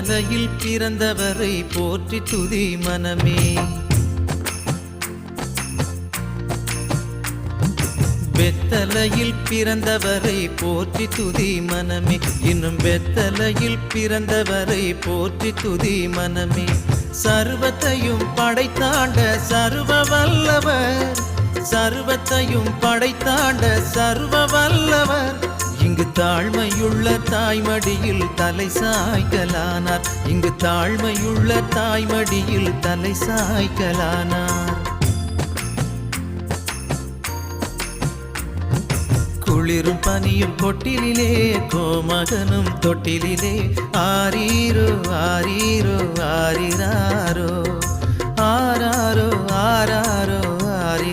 பெத்தலையில் பிறந்தவரை போற்றி துதி மனமே. பெத்தலையில் பிறந்தவரை போற்றி துதி மனமே. இன்னும் பெத்தலையில் பிறந்தவரை போற்றி துதி மனமே. சர்வத்தையும் படைத்தாண்ட சர்வ வல்லவர், சர்வத்தையும் படைத்தாண்ட சர்வ வல்லவர் இங்கு தாழ்மையுள்ள தாய்மடியில் தலை சாய்க்கலானார். இங்கு தாழ்மையுள்ள தாய்மடியில் தலை சாய்க்கலானார். குளிரும் பனியும் கொட்டிலே கோமகனும் தொட்டிலே ஆரீரோ ஆரீரோ ஆரிராரோ ஆராரோ ஆராரோ